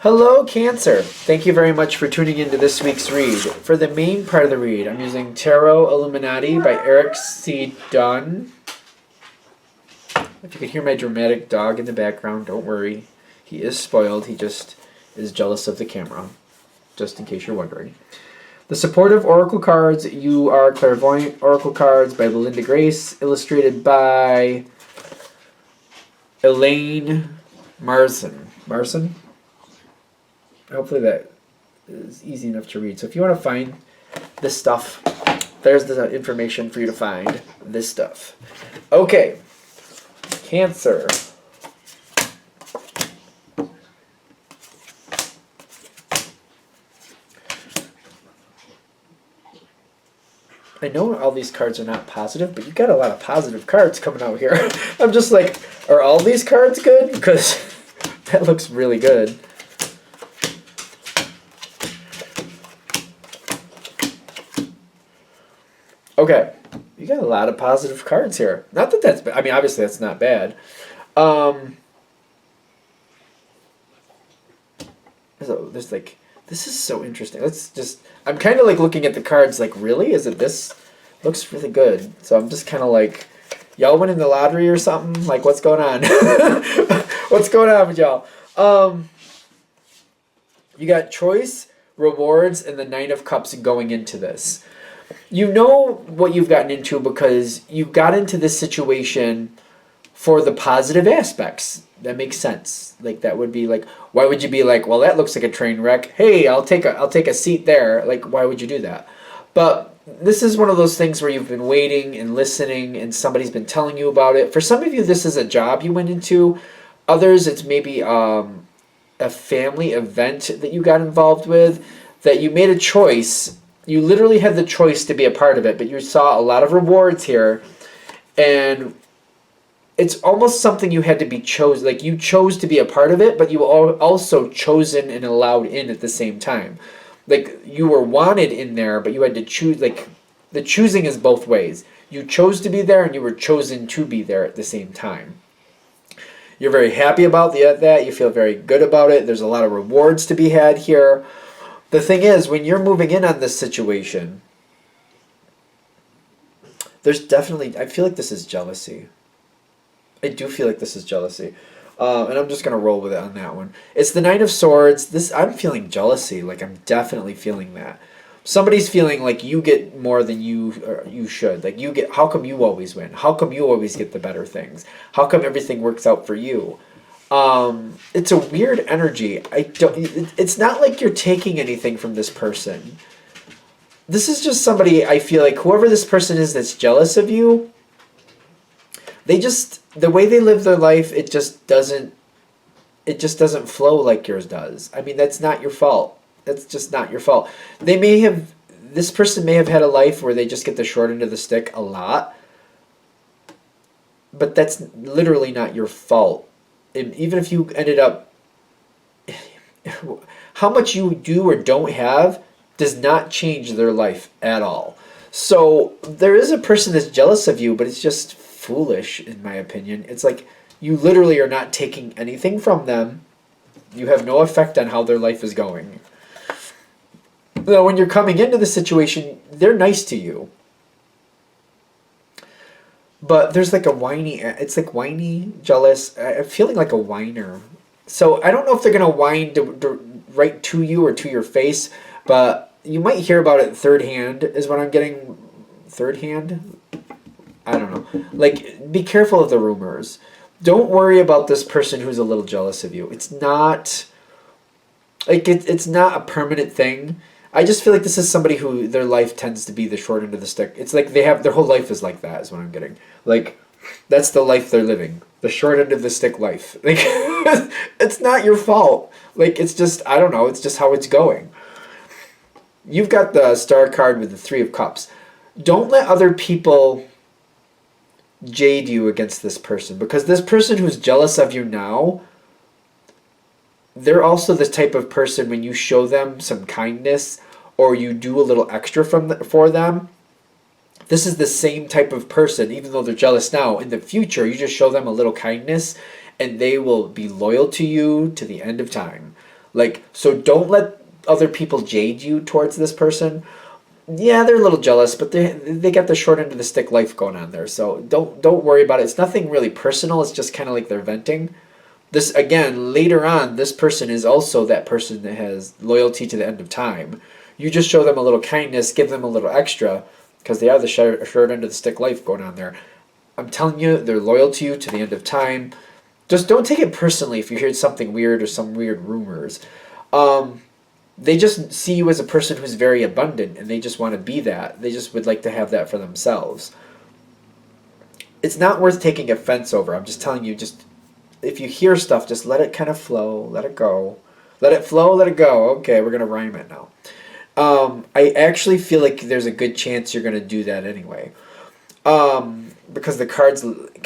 Hello, Cancer. Thank you very much for tuning into this week's read. For the main part of the read, I'm using Tarot Illuminati by Eric C. Dunn. If you can hear my dramatic dog in the background, don't worry. He is spoiled. He just is jealous of the camera, just in case you're wondering. The Supportive Oracle Cards, You Are Clairvoyant Oracle Cards by Belinda Grace, illustrated by Elaine Marson. Marson? Hopefully that is easy enough to read. So if you want to find this stuff, there's the information for you to find this stuff. Okay, Cancer. I know all these cards are not positive, but you got a lot of positive cards coming out here. I'm just like, are all these cards good? Because that looks really good. Okay, you got a lot of positive cards here. Not that that's bad. I mean, obviously that's not bad. So there's like, this is so interesting. Let's just, I'm kind of like looking at the cards like, really? Is it this? Looks really good. So I'm just kind of like, y'all winning the lottery or something? Like, what's going on? What's going on with y'all? You got choice, rewards, and the Nine of Cups going into this. You know what you've gotten into because you got into this situation for the positive aspects. That makes sense. Like, that would be like, why would you be like, well, that looks like a train wreck. Hey, I'll take a seat there. Like, why would you do that? But this is one of those things where you've been waiting and listening and somebody's been telling you about it. For some of you, this is a job you went into. Others, it's maybe a family event that you got involved with, that you made a choice. You literally had the choice to be a part of it, but you saw a lot of rewards here, and it's almost something you had to be chosen. Like, you chose to be a part of it, but you were also chosen and allowed in at the same time. Like, you were wanted in there, but you had to choose. Like, the choosing is both ways. You chose to be there, and you were chosen to be there at the same time. You're very happy about that. You feel very good about it. There's a lot of rewards to be had here. The thing is, when you're moving in on this situation, there's definitely, I feel like this is jealousy. I do feel like this is jealousy. And I'm just going to roll with it on that one. It's the Nine of Swords. I'm feeling jealousy. Like, I'm definitely feeling that. Somebody's feeling like you get more than you should. Like, how come you always win? How come you always get the better things? How come everything works out for you? It's a weird energy. It's not like you're taking anything from this person. This is just somebody, I feel like, whoever this person is that's jealous of you, the way they live their life, it just doesn't flow like yours does. I mean, that's not your fault. That's just not your fault. This person may have had a life where they just get the short end of the stick a lot, but that's literally not your fault. Even if you ended up, how much you do or don't have does not change their life at all. So there is a person that's jealous of you, but it's just foolish, in my opinion. It's like you literally are not taking anything from them. You have no effect on how their life is going. Now, when you're coming into the situation, they're nice to you. But there's like it's like whiny, jealous. I'm feeling like a whiner. So I don't know if they're going to whine right to you or to your face, but you might hear about it third hand is what I'm getting. Third hand? I don't know. Like, be careful of the rumors. Don't worry about this person who's a little jealous of you. It's not, like, it's not a permanent thing. I just feel like this is somebody who their life tends to be the short end of the stick. It's like their whole life is like that, is what I'm getting. Like, that's the life they're living. The short end of the stick life. Like, it's not your fault. Like, it's just, I don't know, it's just how it's going. You've got the star card with the Three of Cups. Don't let other people jade you against this person, because this person who's jealous of you now, they're also this type of person when you show them some kindness or you do a little extra for them. This is the same type of person, even though they're jealous now. In the future, you just show them a little kindness and they will be loyal to you to the end of time. Like, so don't let other people jade you towards this person. Yeah, they're a little jealous, but they got the short end of the stick life going on there. So don't worry about it. It's nothing really personal. It's just kind of like they're venting. This again, later on, this person is also that person that has loyalty to the end of time. You just show them a little kindness, give them a little extra, because they are the short end of the stick life going on there. I'm telling you, they're loyal to you to the end of time. Just don't take it personally if you hear something weird or some weird rumors. They just see you as a person who's very abundant, and they just want to be that. They just would like to have that for themselves. It's not worth taking offense over. I'm just telling you, just if you hear stuff, just let it kind of flow, let it go. Let it flow, let it go. Okay, we're going to rhyme it now. I actually feel like there's a good chance you're going to do that anyway. Because the cards,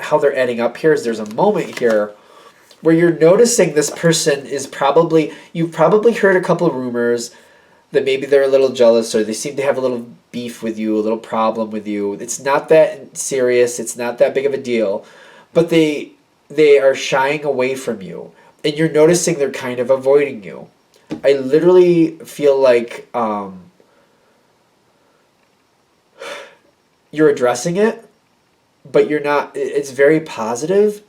how they're adding up here is there's a moment here where you're noticing this person is probably, you've probably heard a couple of rumors that maybe they're a little jealous or they seem to have a little beef with you, a little problem with you. It's not that serious, it's not that big of a deal, but they are shying away from you, and you're noticing they're kind of avoiding you. I literally feel like you're addressing it, but you're not. It's very positive.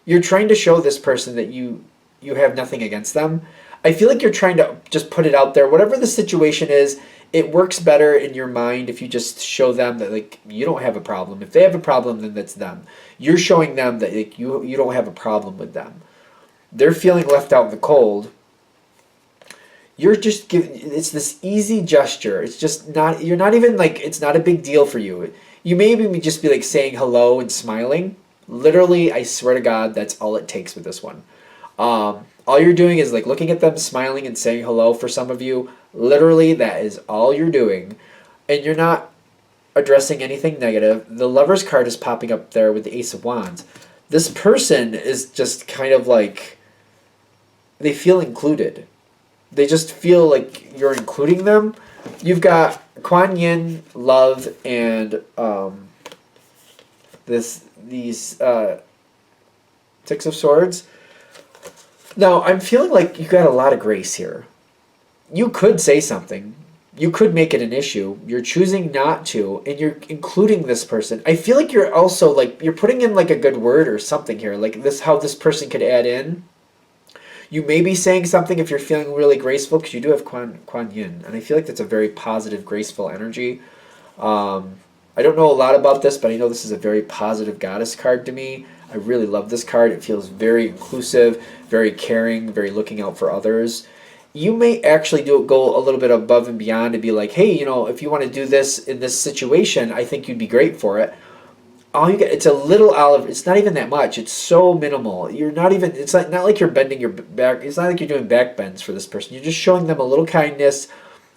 You're trying to show this person that you have nothing against them. I feel like you're trying to just put it out there. Whatever the situation is, it works better in your mind if you just show them that like you don't have a problem. If they have a problem, then that's them. You're showing them that like, you don't have a problem with them. They're feeling left out in the cold. You're just giving, it's this easy gesture. It's just not, you're not even like, it's not a big deal for you. You may even just be like saying hello and smiling. Literally, I swear to God, that's all it takes with this one. All you're doing is like looking at them, smiling and saying hello for some of you. Literally, that is all you're doing. And you're not addressing anything negative. The Lover's card is popping up there with the Ace of Wands. This person is just kind of like, they feel included. They just feel like you're including them. You've got Kuan Yin, love, and these Six of Swords. Now, I'm feeling like you got a lot of grace here. You could say something. You could make it an issue. You're choosing not to, and you're including this person. I feel like you're also like, you're putting in like a good word or something here. Like this, how this person could add in. You may be saying something if you're feeling really graceful, because you do have Kuan Yin, and I feel like that's a very positive, graceful energy. I don't know a lot about this, but I know this is a very positive goddess card to me. I really love this card. It feels very inclusive, very caring, very looking out for others. You may actually go a little bit above and beyond to be like, hey, you know, if you want to do this in this situation, I think you'd be great for it. All you get, it's a little olive. It's not even that much. It's so minimal. You're not even. It's not like you're bending your back. It's not like you're doing back bends for this person. You're just showing them a little kindness,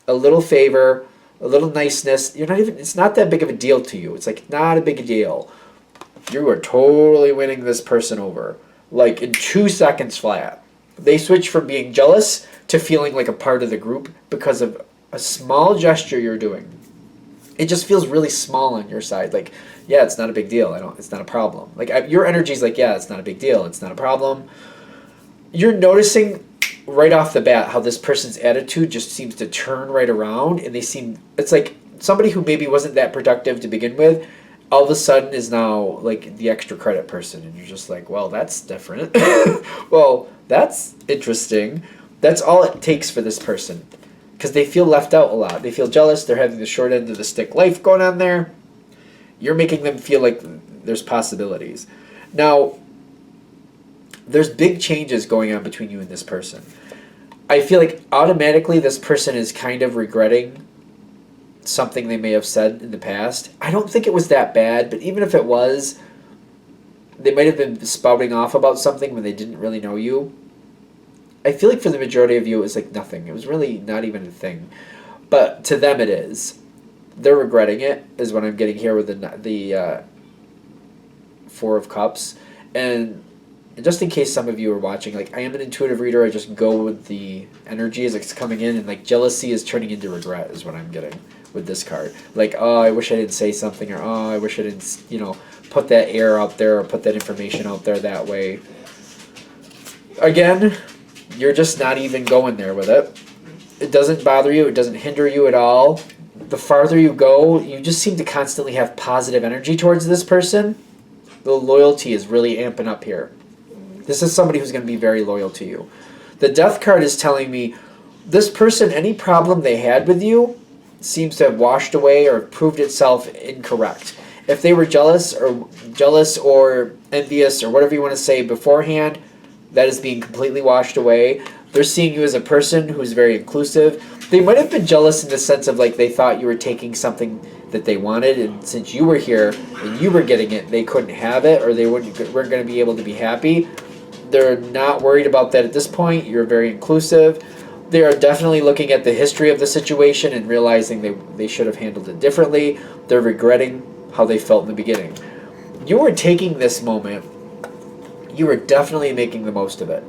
a little favor, a little niceness. You're not even. It's not that big of a deal to you. It's like not a big deal. You are totally winning this person over, like in 2 seconds flat. They switch from being jealous to feeling like a part of the group because of a small gesture you're doing. It just feels really small on your side. Like, yeah, it's not a big deal. It's not a problem. Like your energy's like, yeah, it's not a big deal. It's not a problem. You're noticing right off the bat how this person's attitude just seems to turn right around, and it's like somebody who maybe wasn't that productive to begin with, all of a sudden is now like the extra credit person, and you're just like, well, that's different. Well, that's interesting. That's all it takes for this person, because they feel left out a lot. They feel jealous. They're having the short end of the stick life going on there. You're making them feel like there's possibilities. Now, there's big changes going on between you and this person. I feel like automatically this person is kind of regretting something they may have said in the past. I don't think it was that bad, but even if it was, they might have been spouting off about something when they didn't really know you. I feel like for the majority of you, it was like nothing. It was really not even a thing. But to them, it is. They're regretting it, is what I'm getting here with the Four of Cups. And just in case some of you are watching, like, I am an intuitive reader. I just go with the energy as it's coming in. And, like, jealousy is turning into regret is what I'm getting with this card. Like, oh, I wish I didn't say something. Or, oh, I wish I didn't, put that air out there or put that information out there that way. Again, you're just not even going there with it. It doesn't bother you. It doesn't hinder you at all. The farther you go, you just seem to constantly have positive energy towards this person. The loyalty is really amping up here. This is somebody who's going to be very loyal to you. The Death card is telling me this person, any problem they had with you seems to have washed away or proved itself incorrect. If they were jealous or envious or whatever you want to say beforehand, that is being completely washed away. They're seeing you as a person who's very inclusive. They might have been jealous in the sense of like they thought you were taking something that they wanted, and since you were here and you were getting it, they couldn't have it, or they weren't going to be able to be happy. They're not worried about that at this point. You're very inclusive. They are definitely looking at the history of the situation and realizing they should have handled it differently. They're regretting how they felt in the beginning. You were taking this moment. You were definitely making the most of it.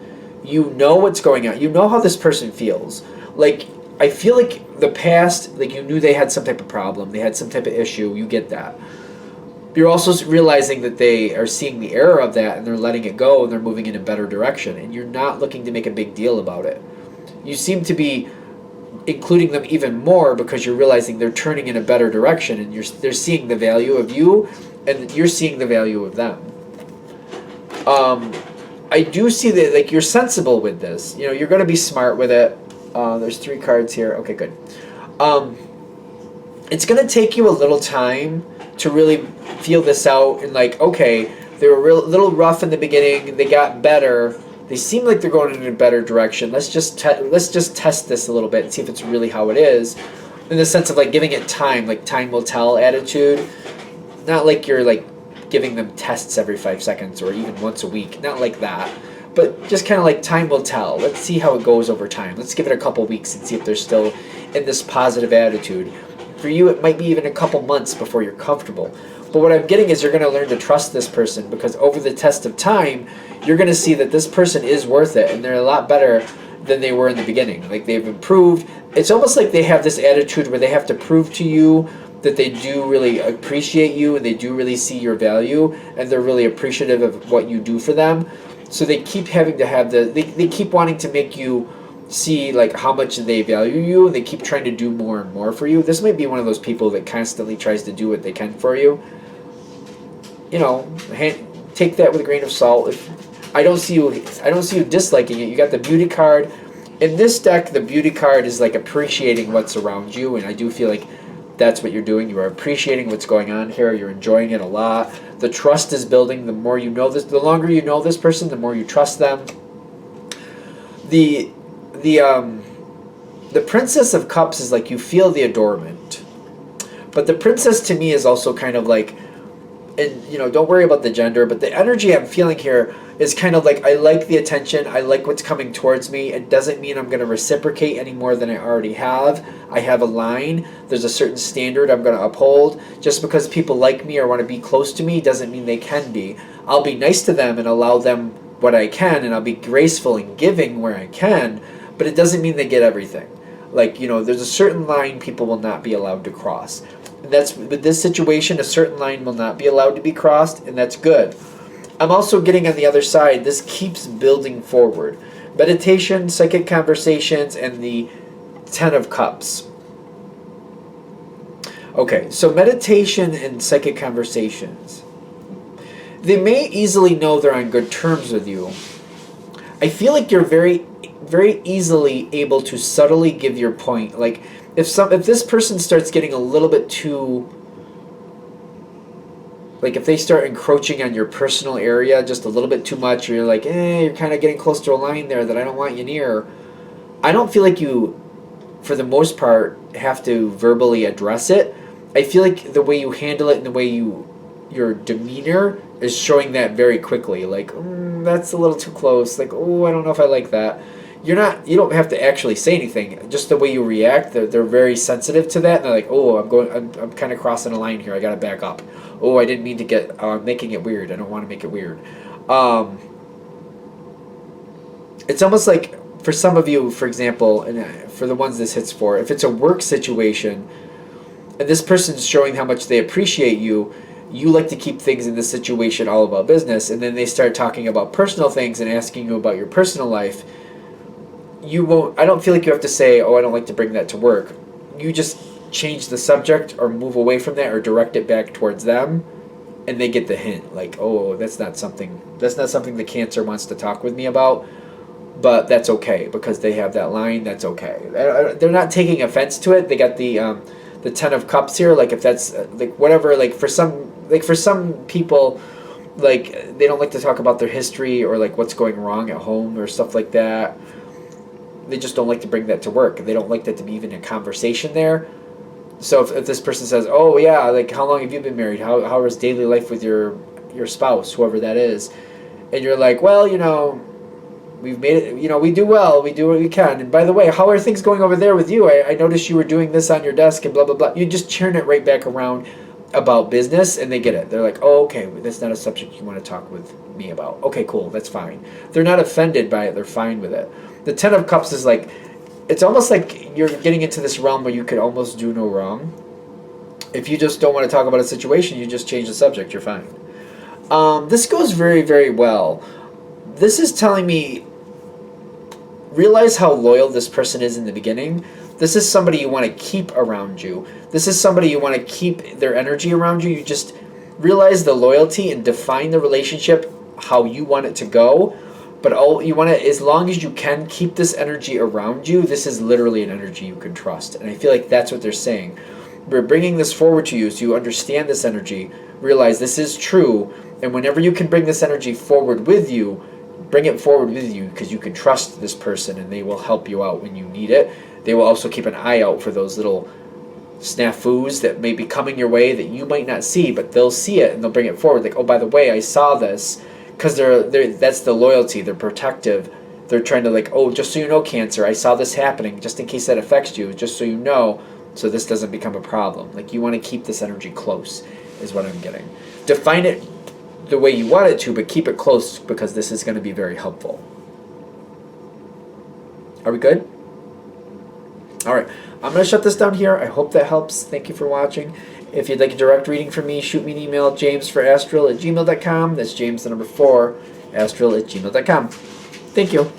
You know what's going on. You know how this person feels. Like, I feel like the past, like you knew they had some type of problem. They had some type of issue. You get that. You're also realizing that they are seeing the error of that and they're letting it go and they're moving in a better direction. And you're not looking to make a big deal about it. You seem to be including them even more because you're realizing they're turning in a better direction and they're seeing the value of you and you're seeing the value of them. I do see that like you're sensible with this. You know, you're going to be smart with it. There's 3 cards here. Okay, good. It's going to take you a little time to really feel this out and like, okay, they were a little rough in the beginning. They got better. They seem like they're going in a better direction. Let's just test this a little bit and see if it's really how it is, in the sense of like giving it time, like time will tell attitude. Not like you're like giving them tests every 5 seconds or even once a week. Not like that. But just kind of like time will tell. Let's see how it goes over time. Let's give it a couple weeks and see if they're still in this positive attitude. For you, it might be even a couple months before you're comfortable. But what I'm getting is you're going to learn to trust this person because over the test of time, you're going to see that this person is worth it and they're a lot better than they were in the beginning. Like they've improved. It's almost like they have this attitude where they have to prove to you that they do really appreciate you and they do really see your value and they're really appreciative of what you do for them. So they keep having to have they keep wanting to make you see like how much they value you and they keep trying to do more and more for you. This might be one of those people that constantly tries to do what they can for you. You know, take that with a grain of salt. If I don't see you disliking it. You got the Beauty card. In this deck, the Beauty card is like appreciating what's around you, and I do feel like that's what you're doing. You are appreciating what's going on here. You're enjoying it a lot. The trust is building. The more you know this, the longer you know this person, the more you trust them. The Princess of Cups is like you feel the adornment, but the Princess to me is also kind of like, and you know, don't worry about the gender, but the energy I'm feeling here is kind of like I like the attention. I like what's coming towards me. It doesn't mean I'm going to reciprocate any more than I already have. I have a line. There's a certain standard I'm going to uphold. Just because people like me or want to be close to me doesn't mean they can be. I'll be nice to them and allow them what I can, and I'll be graceful in giving where I can, but it doesn't mean they get everything. Like, you know, there's a certain line people will not be allowed to cross. And that's with this situation, a certain line will not be allowed to be crossed, and that's good. I'm also getting on the other side, this keeps building forward. Meditation, psychic conversations, and the 10 of Cups. Okay, so meditation and psychic conversations. They may easily know they're on good terms with you. I feel like you're very, very easily able to subtly give your point. Like, if this person starts getting a little bit too, like if they start encroaching on your personal area just a little bit too much, or you're like, you're kind of getting close to a line there that I don't want you near, I don't feel like you, for the most part, have to verbally address it. I feel like the way you handle it and the way your demeanor is showing that very quickly. Like, that's a little too close. Like, oh, I don't know if I like that. You don't have to actually say anything. Just the way you react, they're very sensitive to that. And they're like, oh, I'm kind of crossing a line here. I got to back up. Oh, I didn't mean to get, I'm making it weird. I don't want to make it weird. It's almost like, for some of you, for example, and for the ones this hits for, if it's a work situation, and this person's showing how much they appreciate you, you like to keep things in this situation all about business, and then they start talking about personal things and asking you about your personal life, you won't, I don't feel like you have to say, oh, I don't like to bring that to work. You just change the subject or move away from that or direct it back towards them, and they get the hint, like, oh, that's not something the Cancer wants to talk with me about, but that's okay because they have that line. That's okay. They're not taking offense to it. They got the Ten of Cups here. Like if that's like whatever. Like for some people, like they don't like to talk about their history or like what's going wrong at home or stuff like that. They just don't like to bring that to work. They don't like that to be even a conversation there. So if this person says, oh yeah, like how long have you been married? How is daily life with your spouse, whoever that is? And you're like, well, we've made it, we do well, we do what we can. And by the way, how are things going over there with you? I noticed you were doing this on your desk and blah, blah, blah. You just turn it right back around about business and they get it. They're like, oh, okay, that's not a subject you want to talk with me about. Okay, cool, that's fine. They're not offended by it, they're fine with it. The Ten of Cups is like, it's almost like you're getting into this realm where you could almost do no wrong. If you just don't want to talk about a situation, you just change the subject, you're fine. This goes very, very well. This is telling me, realize how loyal this person is in the beginning. This is somebody you want to keep around you. This is somebody you want to keep their energy around you. You just realize the loyalty and define the relationship how you want it to go. But all you want to, as long as you can keep this energy around you, this is literally an energy you can trust. And I feel like that's what they're saying. We're bringing this forward to you so you understand this energy, realize this is true, and whenever you can bring this energy forward with you, bring it forward with you because you can trust this person and they will help you out when you need it. They will also keep an eye out for those little snafus that may be coming your way that you might not see, but they'll see it and they'll bring it forward. Like, oh, by the way, I saw this, because that's the loyalty. They're protective. They're trying to like, oh, just so you know, Cancer, I saw this happening, just in case that affects you, just so you know, so this doesn't become a problem. Like you want to keep this energy close, is what I'm getting. Define it the way you want it to, but keep it close because this is going to be very helpful. Are we good? All right, I'm going to shut this down here. I hope that helps. Thank you for watching. If you'd like a direct reading from me, shoot me an email, jamesforastral@gmail.com. That's James, the number 4, astral@gmail.com. Thank you.